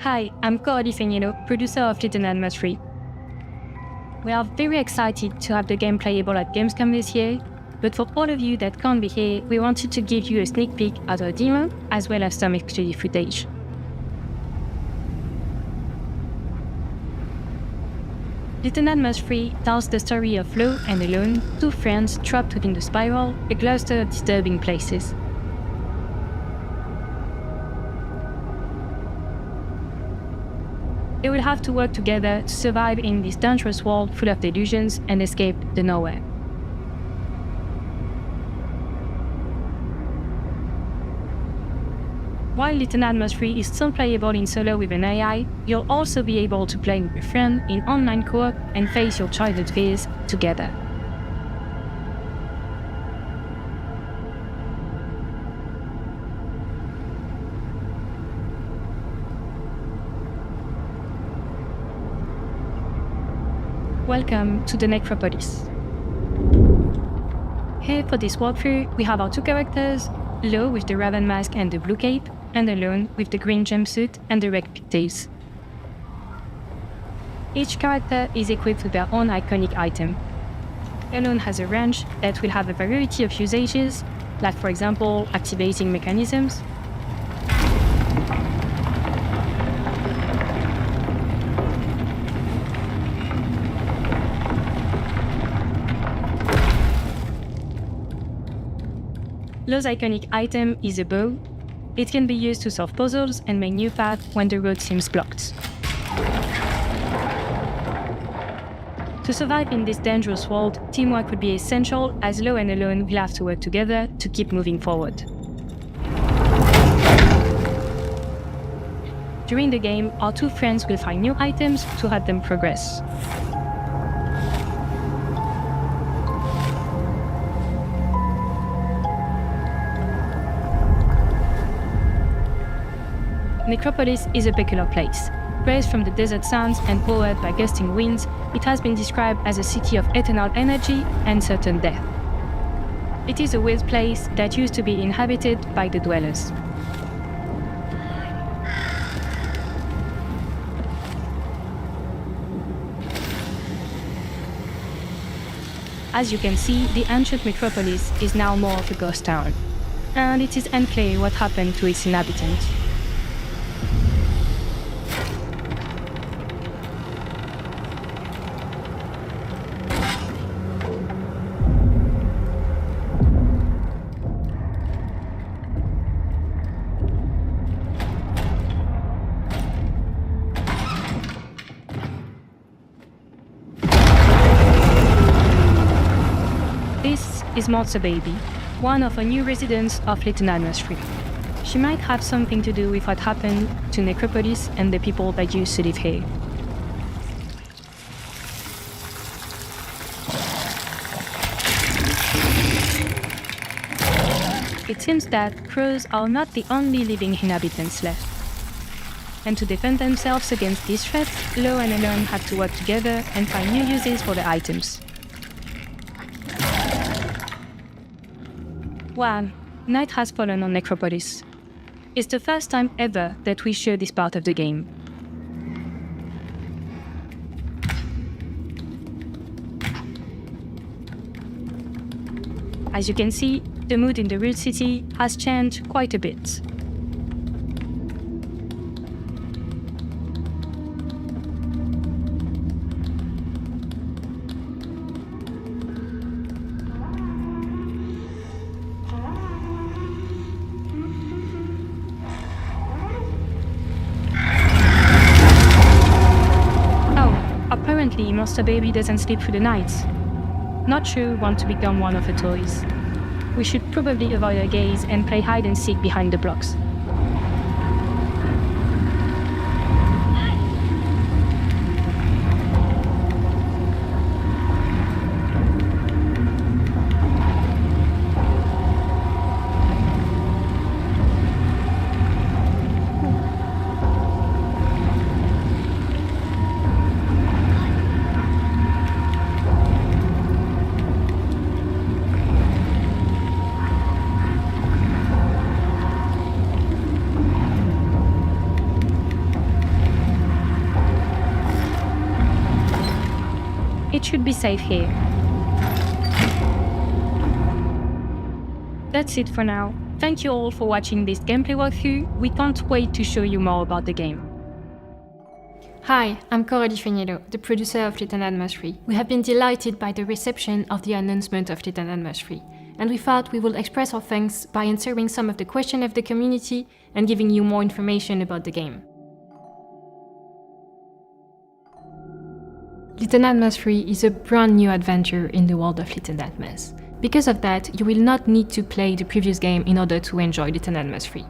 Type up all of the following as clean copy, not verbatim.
Hi, I'm Coralie Fegnino, producer of Little Nightmares 3. We are very excited to have the game playable at Gamescom this year, but for all of you that can't be here, we wanted to give you a sneak peek at our demo, as well as some exclusive footage. Little Nightmares 3 tells the story of Flo and Alone, two friends trapped within the spiral, a cluster of disturbing places. They will have to work together to survive in this dangerous world full of delusions and escape the nowhere. While Little Nightmares 3 is still playable in solo with an AI, you'll also be able to play with a friend in online co-op and face your childhood fears together. Welcome to the Necropolis. Here for this walkthrough, we have our two characters, Lo with the raven mask and the blue cape, and Alone with the green jumpsuit and the red pigtails. Each character is equipped with their own iconic item. Alone has a wrench that will have a variety of usages, like for example, activating mechanisms, Lo's iconic item is a bow. It can be used to solve puzzles and make new paths when the road seems blocked. To survive in this dangerous world, teamwork would be essential, as Lo and Alone will have to work together to keep moving forward. During the game, our two friends will find new items to help them progress. Necropolis is a peculiar place. Raised from the desert sands and powered by gusting winds, it has been described as a city of eternal energy and certain death. It is a weird place that used to be inhabited by the dwellers. As you can see, the ancient Necropolis is now more of a ghost town, and it is unclear what happened to its inhabitants. This is Monster Baby, one of the new residents of Little Nightmares 3. She might have something to do with what happened to Necropolis and the people that used to live here. It seems that crows are not the only living inhabitants left. And to defend themselves against these threats, Lo and Alone have to work together and find new uses for the items. Wow, night has fallen on Necropolis. It's the first time ever that we show this part of the game. As you can see, the mood in the real city has changed quite a bit. Apparently, Monster Baby doesn't sleep through the night. Not sure we want to become one of her toys. We should probably avoid her gaze and play hide and seek behind the blocks. It should be safe here. That's it for now. Thank you all for watching this gameplay walkthrough. We can't wait to show you more about the game. Hi, I'm Coralie Feniello, the producer of Little Nightmares 3. We have been delighted by the reception of the announcement of Little Nightmares 3, and we thought we would express our thanks by answering some of the questions of the community and giving you more information about the game. Little Nightmares 3 is a brand new adventure in the world of Little Nightmares. Because of that, you will not need to play the previous game in order to enjoy Little Nightmares 3.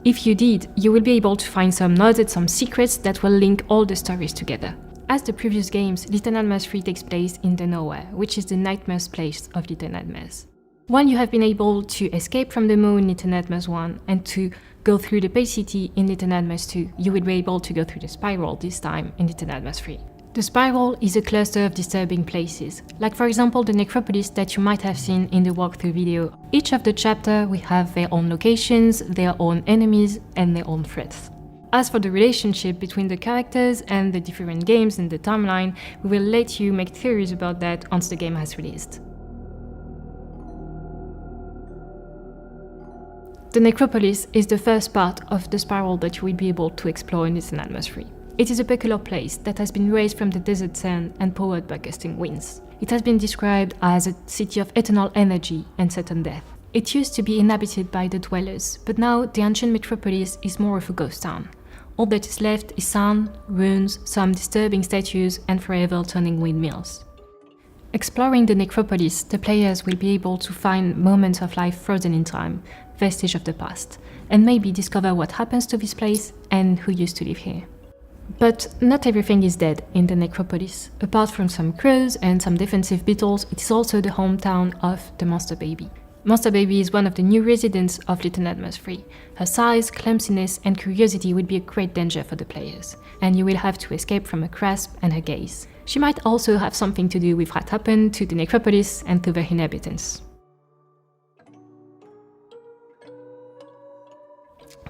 If you did, you will be able to find some nods and some secrets that will link all the stories together. As the previous games, Little Nightmares 3 takes place in the Nowhere, which is the nightmares place of Little Nightmares. While you have been able to escape from the moon in Little Nightmares 1 and to go through the Pale City in Little Nightmares 2, you will be able to go through the spiral this time in Little Nightmares 3. The spiral is a cluster of disturbing places, like for example the Necropolis that you might have seen in the walkthrough video. Each of the chapters will have their own locations, their own enemies, and their own threats. As for the relationship between the characters and the different games in the timeline, we will let you make theories about that once the game has released. The Necropolis is the first part of the spiral that you will be able to explore in Little Nightmares 3. It is a peculiar place that has been raised from the desert sand and powered by gusting winds. It has been described as a city of eternal energy and certain death. It used to be inhabited by the dwellers, but now the ancient metropolis is more of a ghost town. All that is left is sand, ruins, some disturbing statues, and forever turning windmills. Exploring the necropolis, the players will be able to find moments of life frozen in time, vestige of the past, and maybe discover what happens to this place and who used to live here. But not everything is dead in the necropolis. Apart from some crows and some defensive beetles, it is also the hometown of the Monster Baby. Monster Baby is one of the new residents of Little Nightmares 3. Her size, clumsiness, and curiosity would be a great danger for the players, and you will have to escape from her grasp and her gaze. She might also have something to do with what happened to the necropolis and to the inhabitants.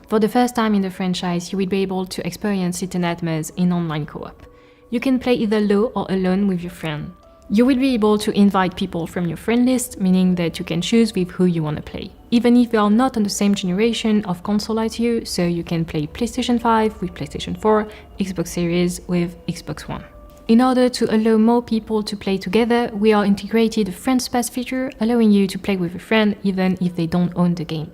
For the first time in the franchise, you will be able to experience Little Nightmares in online co-op. You can play either low or alone with your friend. You will be able to invite people from your friend list, meaning that you can choose with who you want to play. Even if they are not on the same generation of console as you, so you can play PlayStation 5 with PlayStation 4, Xbox Series with Xbox One. In order to allow more people to play together, we are integrated a Friends Pass feature, allowing you to play with a friend even if they don't own the game.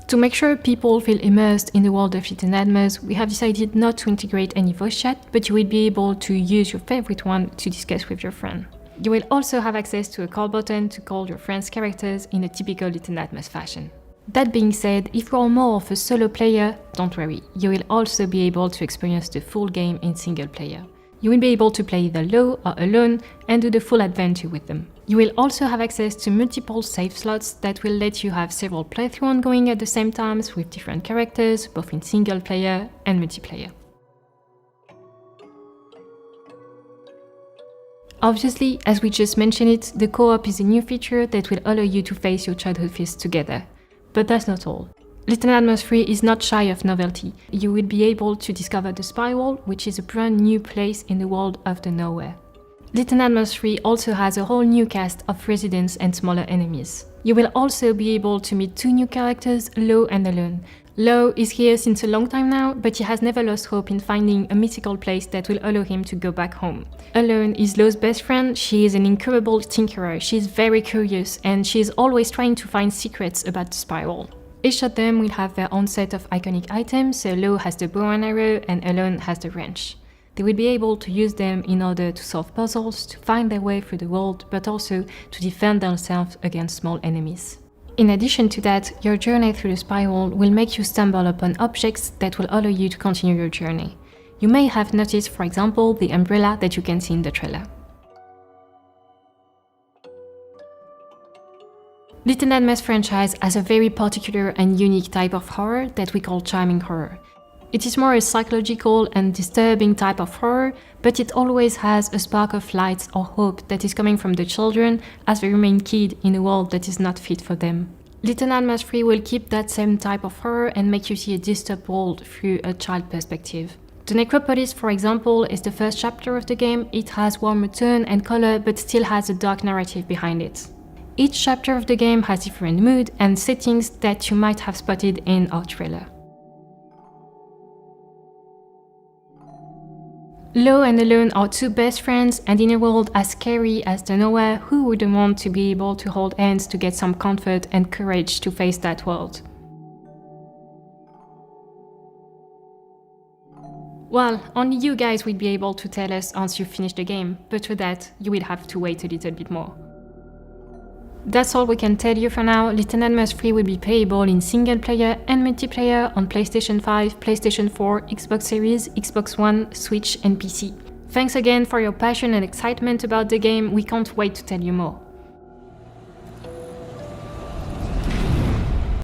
To make sure people feel immersed in the world of Little Nightmares, we have decided not to integrate any voice chat, but you will be able to use your favorite one to discuss with your friend. You will also have access to a call button to call your friends' characters in a typical Little Nightmares fashion. That being said, if you are more of a solo player, don't worry, you will also be able to experience the full game in single player. You will be able to play either low or alone and do the full adventure with them. You will also have access to multiple save slots that will let you have several playthroughs ongoing at the same time with different characters, both in single player and multiplayer. Obviously, as we just mentioned it, the co-op is a new feature that will allow you to face your childhood fears together. But that's not all. Little Nightmares 3 is not shy of novelty. You will be able to discover the Spiral, which is a brand new place in the world of the Nowhere. Little Nightmares 3 also has a whole new cast of residents and smaller enemies. You will also be able to meet two new characters, Lo and Alone. Lo is here since a long time now, but he has never lost hope in finding a mythical place that will allow him to go back home. Alone is Lo's best friend. She is an incurable tinkerer, she is very curious, and she is always trying to find secrets about the Spiral. Each of them will have their own set of iconic items, so Lo has the bow and arrow and Alone has the wrench. They will be able to use them in order to solve puzzles, to find their way through the world, but also to defend themselves against small enemies. In addition to that, your journey through the Spiral will make you stumble upon objects that will allow you to continue your journey. You may have noticed, for example, the umbrella that you can see in the trailer. Little Nightmares franchise has a very particular and unique type of horror that we call charming horror. It is more a psychological and disturbing type of horror, but it always has a spark of light or hope that is coming from the children as they remain kids in a world that is not fit for them. Little Nightmares 3 will keep that same type of horror and make you see a disturbed world through a child perspective. The Necropolis, for example, is the first chapter of the game. It has warmer tone and color, but still has a dark narrative behind it. Each chapter of the game has different mood and settings that you might have spotted in our trailer. Lo and Alone are two best friends, and in a world as scary as the Nowhere, who wouldn't want to be able to hold hands to get some comfort and courage to face that world? Well, only you guys will be able to tell us once you finish the game, but for that, you will have to wait a little bit more. That's all we can tell you for now. Little Nightmares 3 will be playable in single player and multiplayer on PlayStation 5, PlayStation 4, Xbox Series, Xbox One, Switch and PC. Thanks again for your passion and excitement about the game, we can't wait to tell you more.